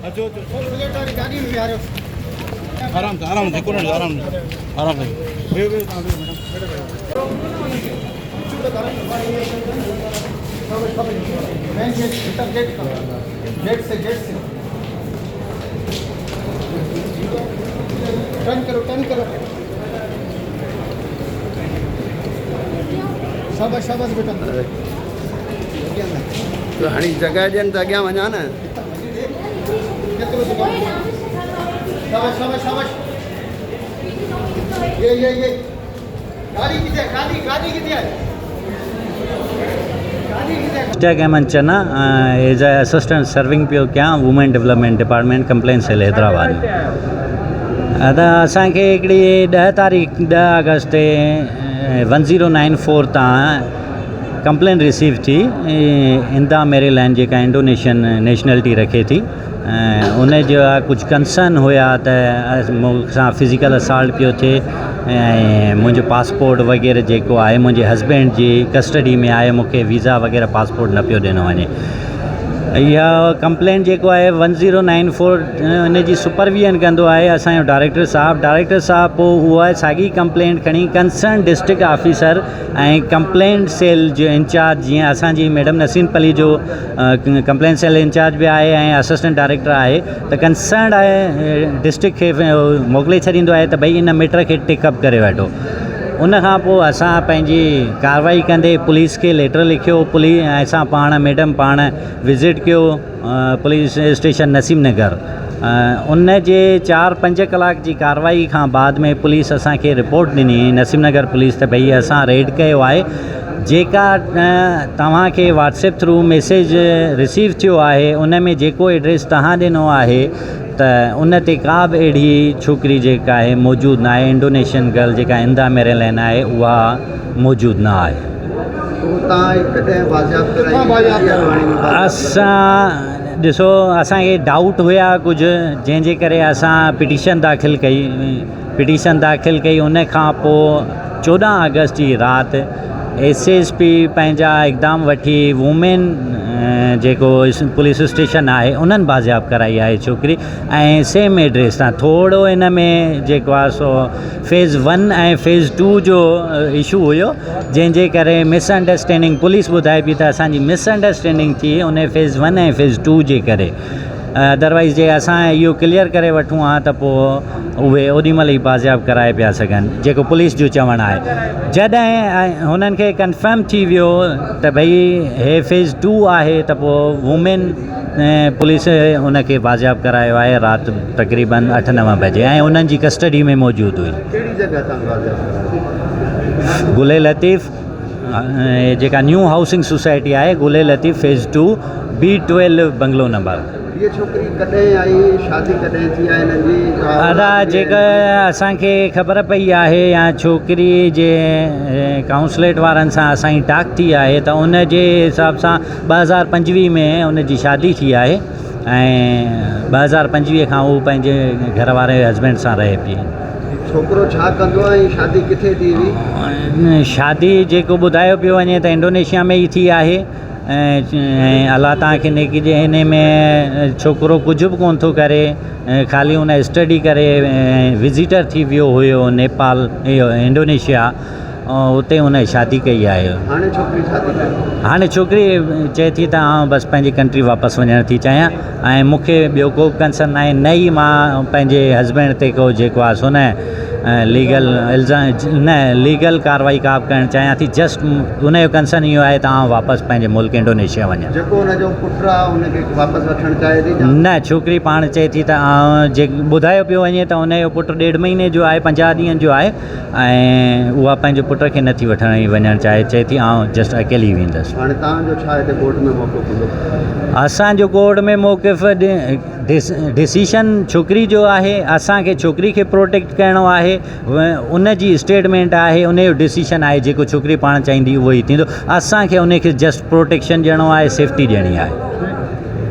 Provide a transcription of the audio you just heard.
आराम से आराम से आराम से टर्न करो शाबाश बेटा तो हाणे जगह ॾियनि त अॻियां वञा न शाबाश ये गाड़ी किथे आहे स्टैक अहमद चन्ना एज ए असिस्टेंट सर्विंग पियो कयां women development department complain cell Hyderabad में। त असांखे हिकिड़ी 10 अगस्त ते 1094 तां कंप्लेन रिसीव थी इंदा मेरीलैंड जेका इंडोनेशियन नेशनलिटी रखे थी उन जा कुझु कंसर्न हुआ त मूंसां फिज़िकल असॉल्ट पियो थिए ऐं मुंहिंजो पासपोर्ट वग़ैरह जेको आहे मुंहिंजे हस्बैंड जी कस्टडी में आहे मूंखे वीज़ा वग़ैरह पासपोर्ट न पियो ॾिनो वञे। इहा कंप्लेंट जेको आहे 1094 इन जी सुपरविजन कंदो आहे असांजो डायरेक्टर साहब पोइ उहा साॻी कंप्लेंट खणी कंसर्न डिस्ट्रिक्ट ऑफिसर ऐं कंप्लेंट सेल जो इंचार्ज जीअं असांजी मैडम नसीन पली जो कंप्लेंट सेल इंचार्ज बि आहे ऐं असिस्टेंट डायरेक्टर आहे त कंसर्न आहे डिस्ट्रिक्ट खे मोकिले छॾींदो आहे त भई इन मैटर खे टेकअप करे वठो। उन खां पोइ असां पंहिंजी कार्रवाई कंदे पुलिस खे लेटर लिखियो असां पाण मैडम पाण विज़िट कयो पुलिस स्टेशन नसीम नगर। उन जे 4-5 कलाक जी कार्रवाई खां बाद में पुलिस असांखे रिपोर्ट ॾिनी नसीम नगर पुलिस त भई असां रेड कयो आहे जेका तव्हांखे व्हाट्सएप थ्रू मैसेज रिसीव थियो आहे उन में जेको एड्रेस तव्हां ॾिनो आहे त उन ते का बि अहिड़ी छोकिरी जेका आहे मौजूदु न आहे इंडोनेशियन गर्ल जेका इंदा मेरीलैंड आहे उहा मौजूदु न आहे। असां ॾिसो असांखे डाउट हुया कुझु जंहिंजे करे असां पिटीशन दाख़िल कई उन खां पोइ 14 अगस्त जी राति SSP पंहिंजा इक़दाम वठी वूमेन जेको पुलिस स्टेशन आहे उन्हनि बाज़ियाब कराई आहे छोकिरी ऐं सेम एड्रेस तां थोरो इन में जेको आहे सो फेज़ 1 ऐं फेज़ 2 जो इशू हुयो जंहिंजे करे मिसअंडरस्टैंडिंग पुलिस ॿुधाए पई त असांजी मिसअंडरस्टैंडिंग थी उन फेज़ 1 ऐं फेज़ 2 जे करे। अदरवाइज़ जे असां इहो क्लियर करे वठूं हा त पोइ उहे ओॾीमहिल ई बाज़ियाब कराए पिया सघनि जेको पुलिस जो चवणु आहे। जॾहिं हुननि खे कंफर्म थी वियो त भई हे फेज़ 2 आहे त पोइ वूमेन पुलिस हुनखे बाज़ियाब करायो आहे राति तक़रीबन 8-9 बजे ऐं उन्हनि जी कस्टडी में मौजूदु हुई। गुले लतीफ़ जेका न्यू हाउसिंग सोसाइटी आहे गुले Latif phase 2 B12 bungalow number. ये छोकरी कॾहिं आई शादी कॾहिं थी आहे हिननि जी अदा जेका असांखे ख़बर पई आहे या छोकिरी जे काउंसलेट वारनि सां असांजी टाक थी आहे त उन जे हिसाब सां 2025 में उन जी शादी थी आहे ऐं 2025 खां उहो पंहिंजे घर वारे हस्बैंड सां रहे पई। छोकिरो छा कंदो आहे शादी किथे थी हुई? शादी जेको ॿुधायो पियो वञे त इंडोनेशिया में ई थी आहे ऐं अलाह तव्हांखे नेकी जे हिन में छोकिरो कुझु बि कोन थो करे ख़ाली हुन स्टडी करे विज़िटर थी वियो हुयो नेपाल इहो इंडोनेशिया उते हुन शादी कई आहे। हाणे छोकिरी चए थी त आउं बसि पंहिंजी कंट्री वापसि वञणु थी चाहियां ऐं मूंखे ॿियो को कंसर्न आहे न ई मां पंहिंजे हस्बैंड ते को जेको आहे सो न लीगल कार्रवाई का बि करणु चाहियां थी। जस्ट उनजो कंसर्न इहो आहे त आउं वापसि पंहिंजे मुल्क इंडोनेशिया वञा। जेको हुनजो पुटु आहे हुनखे वापसि वठणु चाहे थी? न छोकिरी पाण चए थी त आउं जे ॿुधायो पियो वञे त हुनजो पुटु 1.5 महीने जो आहे 50 ॾींहंनि जो आहे ऐं उहा पंहिंजे पुट खे नथी वञणु चए थी आउं जस्ट अकेली वेंदसि। हाणे तव्हांजो छा हिते कोर्ट में मौक़िफ़ हूंदो? असांजो कोर्ट में मौक़िफ़ डिसीशन छोकिरी जो आहे असांखे छोकिरी खे प्रोटेक्ट करिणो आहे उन जी स्टेटमेंट आहे उन जो डिसीशन आहे जेको छोकिरी पाण चाहींदी उहो ई थींदो। असांखे उनखे जस्ट प्रोटेक्शन ॾियणो आहे सेफ्टी ॾियणी आहे।